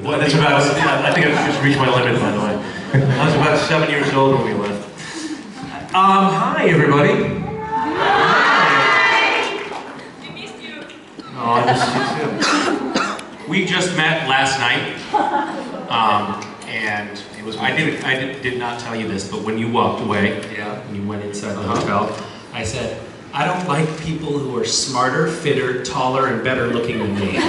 Well, that's about, I think I've just reached my limit, by the way. I was about 7 years old when we left. Hi, everybody. Hi! We missed you. Oh, I missed you too. We just met last night, and it was. I did not tell you this, but when you walked away, when you went inside the hotel, I said, I don't like people who are smarter, fitter, taller, and better looking than me.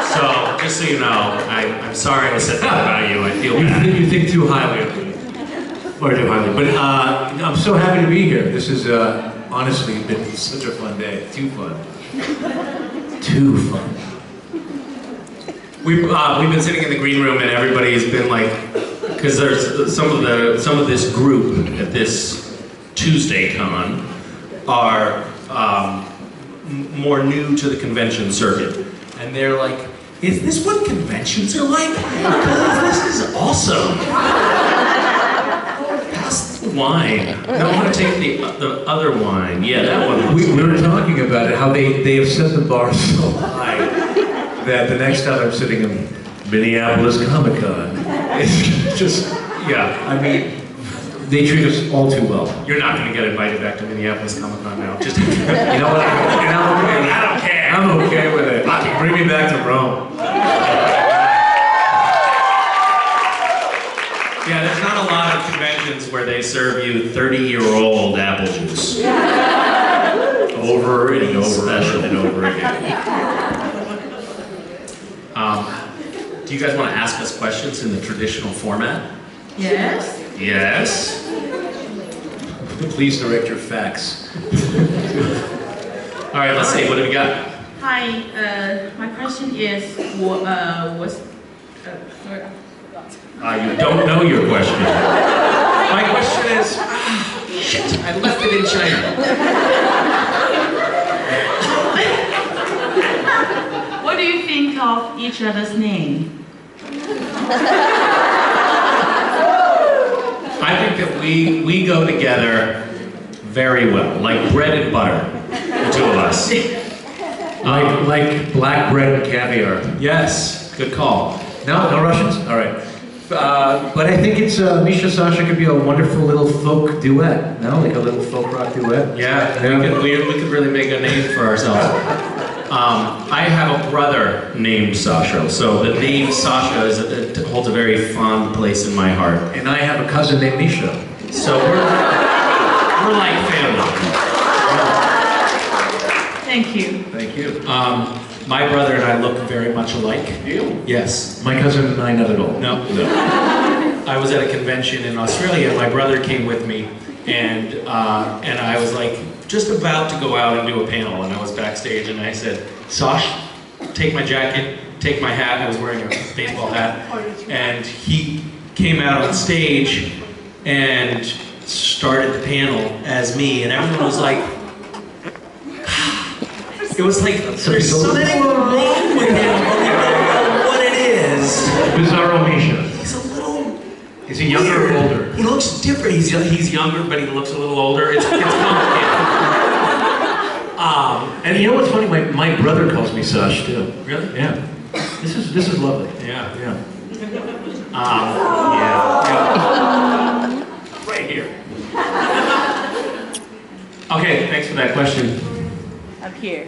So, just so you know, I'm sorry I said that about you. I feel bad. You think too highly of me. Or too highly. But I'm so happy to be here. This is honestly been such a fun day. Too fun. Too fun. We've been sitting in the green room and everybody's been like, because there's some of this group at this Tuesday con are more new to the convention circuit, and they're like, is this what conventions are like? Because this is awesome. Pass the wine. No, I want to take the other wine. Yeah, that one. We were talking about it, how they have set the bar so high that the next time I'm sitting in Minneapolis Comic-Con, it's just, I mean, they treat us all too well. You're not going to get invited back to Minneapolis Comic-Con now. Just you know what? I don't care. I'm okay with it. Bring me back to Rome. Yeah, there's not a lot of conventions where they serve you 30-year-old apple juice. Over and over and over again. Do you guys want to ask us questions in the traditional format? Yes. Yes. Please direct your facts. All right, let's see. What do we got? Hi. My question is, sorry, I forgot. You don't know your question. My question is, shit, I left it in China. What do you think of each other's name? I think that we go together very well, like bread and butter, the two of us. Like black bread and caviar. Yes, good call. No Russians? All right. But I think it's Misha Sasha could be a wonderful little folk duet. No, like a little folk rock duet. Yeah, we could really make a name for ourselves. I have a brother named Sasha, so the name Sasha holds a very fond place in my heart. And I have a cousin named Misha. So we're like family. Thank you. Thank you. My brother and I look very much alike. You? Yes. My cousin and I not at all. No. I was at a convention in Australia, and my brother came with me, and I was like, just about to go out and do a panel, and I was backstage, and I said, Sash, take my jacket, take my hat. I was wearing a baseball hat, and he came out on stage and started the panel as me, and everyone was like, it was like, there's something wrong with him, but we don't know what it is. Bizarro Misha. He's a little... Is he younger or older? He looks different. He's younger, but he looks a little older. It's complicated. And you know what's funny? My brother calls me Sash too. Really? Yeah. This is lovely. Yeah. Yeah. Right here. Okay, thanks for that question. Up here.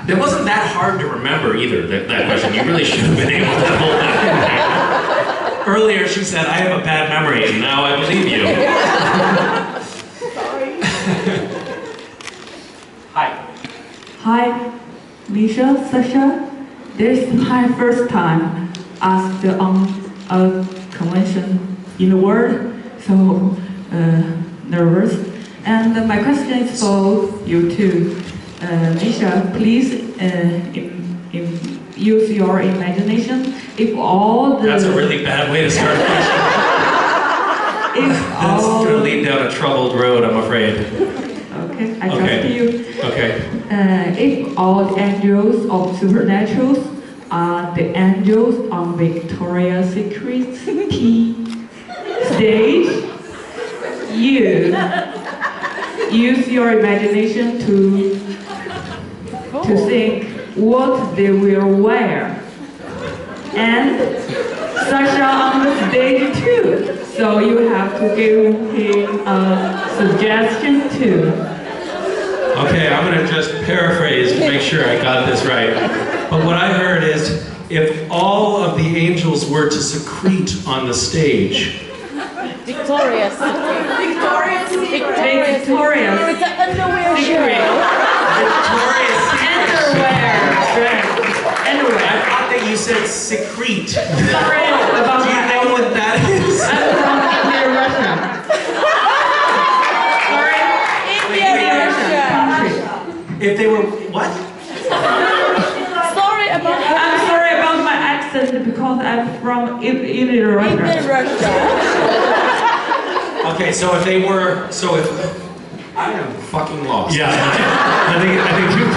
It wasn't that hard to remember either, that question. You really should have been able to hold that in there. Earlier she said, I have a bad memory, and now I believe you. Sorry. Hi. Hi, Misha, Sasha. This is my first time asked on a convention in the world, so nervous. And my question is for you too. Misha, please use your imagination. If all the... That's a really bad way to start a question. That's going to lead down a troubled road, I'm afraid. Okay, I trust you. Okay. If all the angels of supernaturals are the angels on Victoria's Secret stage, you use your imagination to think what they will wear and Sasha on the stage too. So you have to give him a suggestion too. Okay, I'm gonna just paraphrase to make sure I got this right. But what I heard is, if all of the angels were to secrete on the stage. Victorious. Victorious. Victorious. It's an underwear Secret. Victorious Underwear. Underwear. I thought that you said secrete. Sorry about Do you my know what that is? I'm from India, Russia. Sorry. India, Russia. Country. If they were, what? Sorry about I'm sorry about my accent because I'm from India, India, Russia. Russia. Okay, so if they were, I am fucking lost. Yeah, I think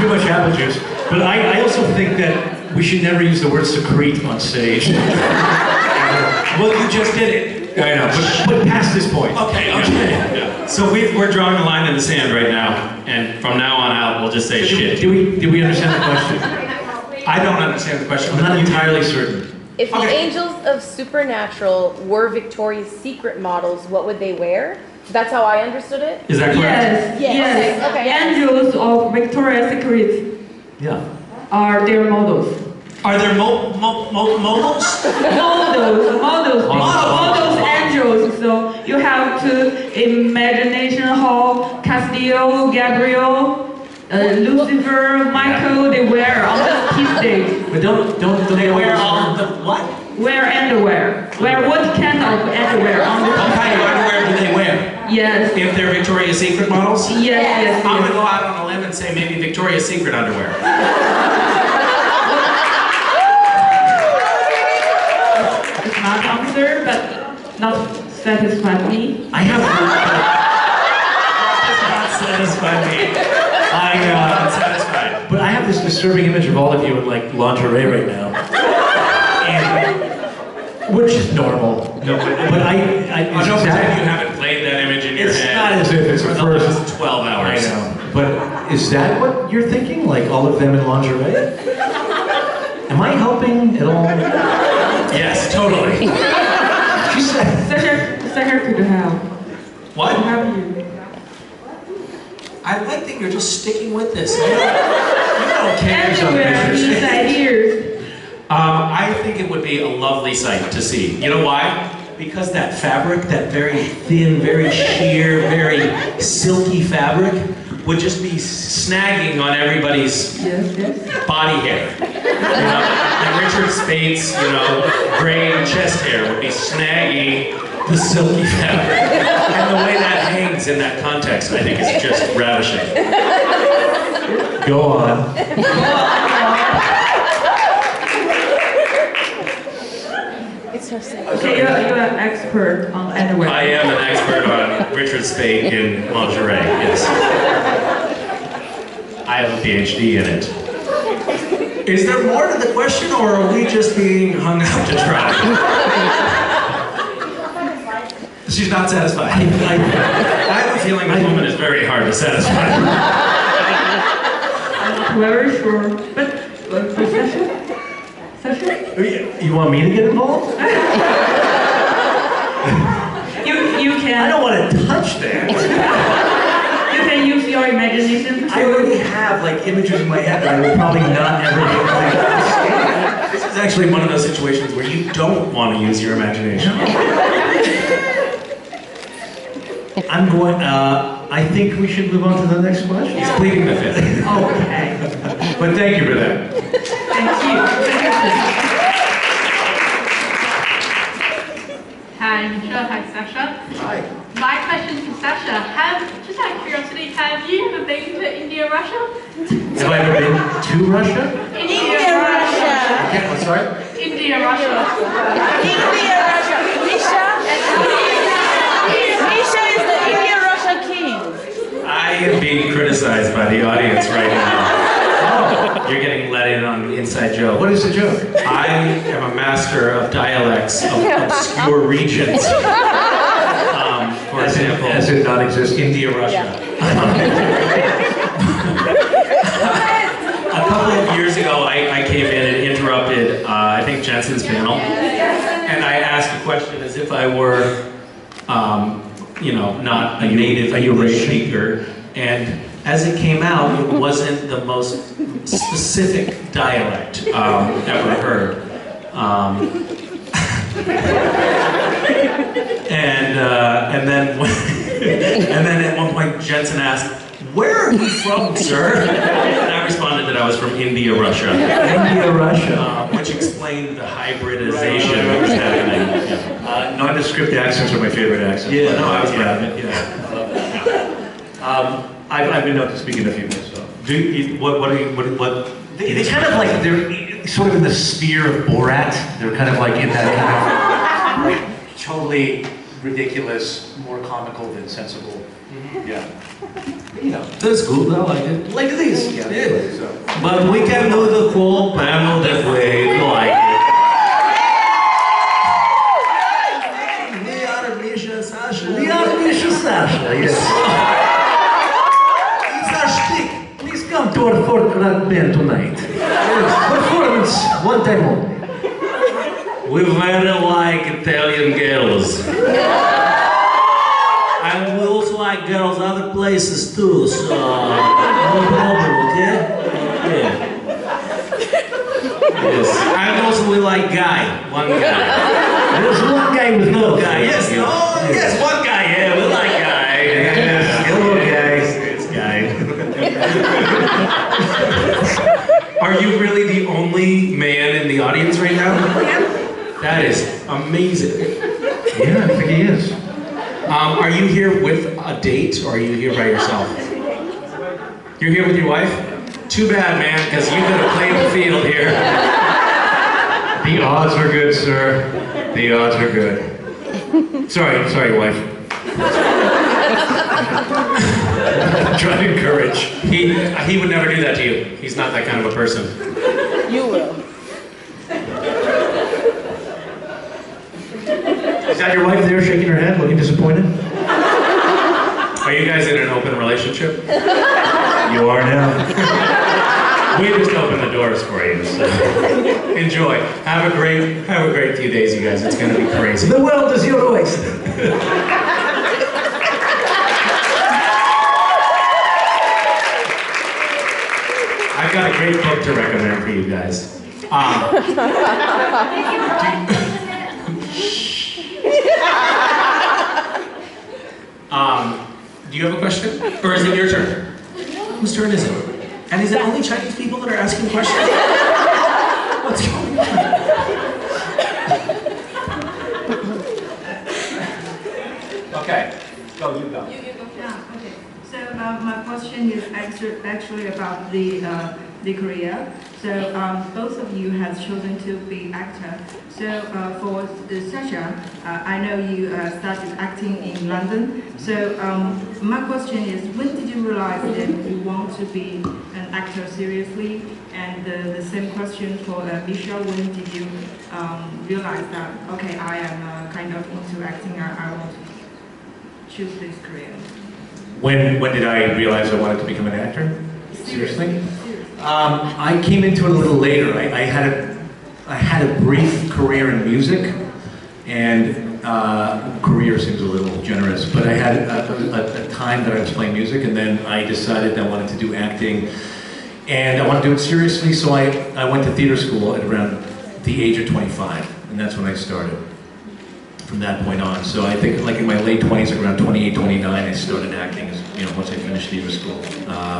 too much apple juice. But I also think that we should never use the word secrete on stage. Well, you just did it. I know, but past this point. Okay. Yeah. So we're drawing a line in the sand right now, and from now on out, we'll just say shit. Did we understand the question? I don't understand the question. I'm not entirely certain. If the Okay. angels of Supernatural were Victoria's Secret models, what would they wear? That's how I understood it. Is that correct? Yes, Yes. yes. Okay. Angels of Victoria's Secret Yeah. are their models. Are there modals? Models, angels. So you have to imagination hall, Castillo, Gabriel, Lucifer, Michael. They wear on the key stage. But don't They wear all the what? Wear underwear. Wear what kind of underwear on the What key kind of stage? underwear do they wear? Yes. If they're Victoria's Secret models? Yes. I'm gonna go out on a limb and say maybe Victoria's Secret underwear. It's not answer, but not satisfied me. I have. Not satisfied me. Not satisfied. But I have this disturbing image of all of you in like lingerie right now, and which is normal. No, but I Oh, don't pretend you haven't played that image in your It's head. not as if it's for the the first- last 12 I hours. know. But is that what you're thinking? Like all of them in lingerie? Am I helping at all? Yes, totally. She said. Sasha could have. What? Have you? I like that you're just sticking with this. You don't care some Everywhere pictures. these ideas. I think it would be a lovely sight to see. You know why? Because that fabric, that very thin, very sheer, very silky fabric, would just be snagging on everybody's Yes. body hair. You know, like Richard Spate's, gray chest hair would be snagging the silky fabric. And the way that hangs in that context, I think, is just ravishing. Go on. It's her secret. Okay, you're an expert on underwear. I am an expert on Richard Spate in lingerie, yes. I have a PhD in it. Is there more to the question, or are we just being hung out to dry? She's not satisfied. I have a feeling this woman is very hard to satisfy. I'm not very sure. But for Sasha? You want me to get involved? You can. I don't want to touch that. You can use your imagination. I already have like images in my head that I will probably not ever be able to understand. This is actually one of those situations where you don't want to use your imagination. I'm going. I think we should move on to the next question. He's pleading the fifth. Okay. But thank you for that. Thank you. Hi, Misha. Hi, Sasha. Hi. My question to Sasha, just out of curiosity, have you ever been to India, Russia? Have I ever been to Russia? India, Russia. Okay, I'm sorry. India, Russia. India, Russia. Misha is the India, Russia king. I am being criticized by the audience right now. You're getting let in on the inside joke. What is the joke? I am a master of dialects of obscure regions. For example, As it not exist. India, Russia. A couple of years ago, I came in and interrupted, I think, Jensen's panel. And I asked a question as if I were, you know, not a native English speaker. And as it came out, it wasn't the most specific dialect ever heard. And then at one point Jensen asked, "Where are you from, sir?" And I responded that I was from India, Russia. India, Russia. Which explained the hybridization that was happening. Yeah. Nondescript accents are my favorite accents. Yeah, no, I was proud of it. Yeah. I've been known to speak in a few minutes. So. What? They kind of like, they're sort of in the sphere of Borat. They're kind of like in that kind of totally ridiculous, more comical than sensible. Yeah. You know. That's good, I like it. Like this. Yeah. Yeah. But we can do the whole panel that way, like it. We are Misha and Sasha. We are Misha and Sasha, yes. It's our shtick. Please come to our fourth rock band tonight. Yes. Performance, one time only. We very like Italian girls. And we also like girls other places too, so no problem, okay? Yeah. Yes. And also we like guy, one guy. There's one guy with no Guy, yes, oh, yes, one guy, yeah, we like guy. Yes. Hello, guys. It's guy. Are you really the only man in the audience right now? That is amazing. Yeah, I think he is. Are you here with a date, or are you here by yourself? You're here with your wife? Too bad, man, because you could have played the field here. The odds were good, sir. The odds were good. Sorry, wife. Try to encourage. He would never do that to you. He's not that kind of a person. You will. Is that your wife there shaking her head, looking disappointed? Are you guys in an open relationship? You are now. We just opened the doors for you, so enjoy. Have a great few days, you guys. It's gonna be crazy. The world is your oyster. I've got a great book to recommend for you guys. Do you have a question? Or is it your turn? Whose turn is it? And is it only Chinese people that are asking questions? What's going on? Okay, go, you go. You go. Yeah, okay. So my question is actually about the career. So both of you have chosen to be actor. So for Sasha, I know you started acting in London. So my question is, when did you realize that you want to be an actor seriously? And the same question for Misha, when did you realize that, okay, I am kind of into acting, I want to choose this career? When did I realize I wanted to become an actor? Seriously? I came into it a little later. I had a brief career in music, and career seems a little generous, but I had a time that I was playing music, and then I decided I wanted to do acting, and I wanted to do it seriously, so I went to theater school at around the age of 25, and that's when I started. From that point on. So I think like in my late 20s, around 28, 29, I started acting, once I finished theater school,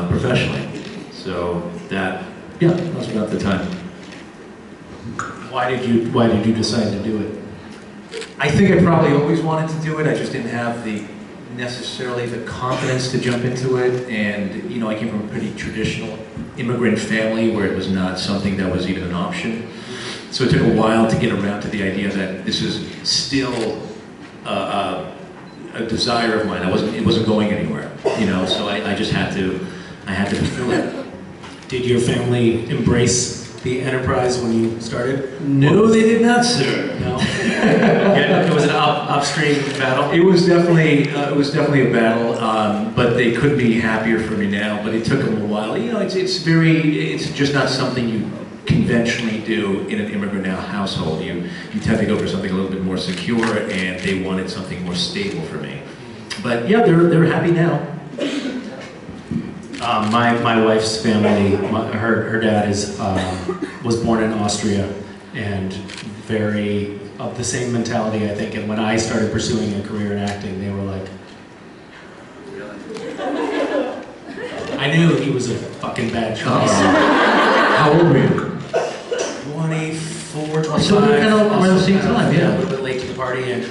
professionally. So that was about the time. Why did you decide to do it? I think I probably always wanted to do it. I just didn't have necessarily the confidence to jump into it. And I came from a pretty traditional immigrant family where it was not something that was even an option. So it took a while to get around to the idea that this is still a desire of mine. It wasn't going anywhere, So I just had to fulfill it. Did your family embrace the enterprise when you started? No, they did not, sir. No. Yeah, it was an upstream battle. It was definitely a battle, but they couldn't be happier for me now. But it took them a while. You know, it's just not something you conventionally do in an immigrant household. You tend to go for something a little bit more secure, and they wanted something more stable for me. But yeah, they're happy now. My wife's family, her dad was born in Austria, and very of the same mentality, I think. And when I started pursuing a career in acting, they were like, I knew he was a fucking bad choice. How old were you? 24, 25. So we're kind of around the same time, yeah. A little bit late to the party, and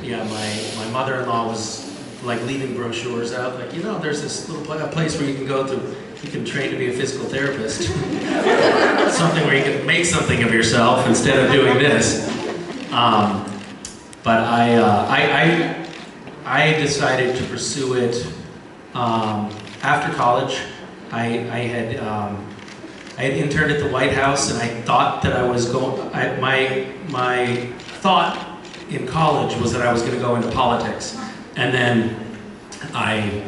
yeah, my mother-in-law was like leaving brochures out, like, you know, there's this little place where you can go to, you can train to be a physical therapist. Something where you can make something of yourself instead of doing this. But I decided to pursue it after college. I had interned at the White House, and I thought that I was going. My thought in college was that I was going to go into politics, and then I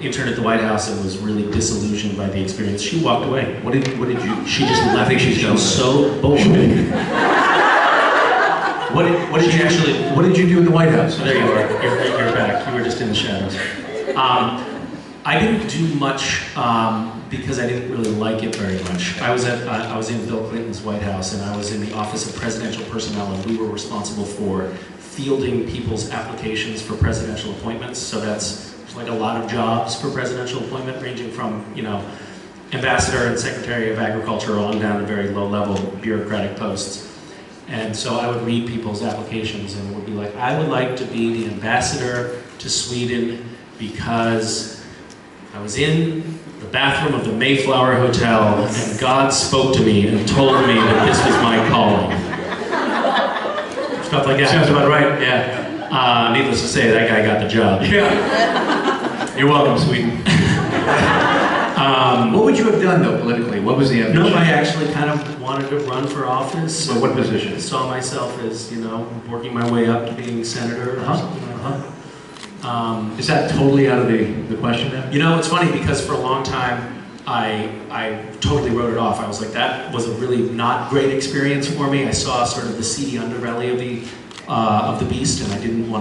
interned at the White House and was really disillusioned by the experience. She walked away. What did you? She just left. I think she was so bored. What did you do in the White House? There you are. You're back. You were just in the shadows. I didn't do much because I didn't really like it very much. I was in Bill Clinton's White House, and I was in the Office of Presidential Personnel, and we were responsible for fielding people's applications for presidential appointments. So there's like a lot of jobs for presidential appointment, ranging from, you know, ambassador and secretary of agriculture on down to very low-level bureaucratic posts. And so I would read people's applications and would be like, I would like to be the ambassador to Sweden because I was in the bathroom of the Mayflower Hotel and God spoke to me and told me that this was my calling. Stuff like that. Sounds about right. Yeah. Needless to say, that guy got the job. Yeah. You're welcome, Sweden. What would you have done, though, politically? What was the ambition? No, I actually kind of wanted to run for office. Well, what position? I saw myself as, you know, working my way up to being senator or something like that. Is that totally out of the question now? You know, it's funny because for a long time, I totally wrote it off. I was like, that was a really not great experience for me. I saw sort of the seedy underbelly of the beast, and I didn't want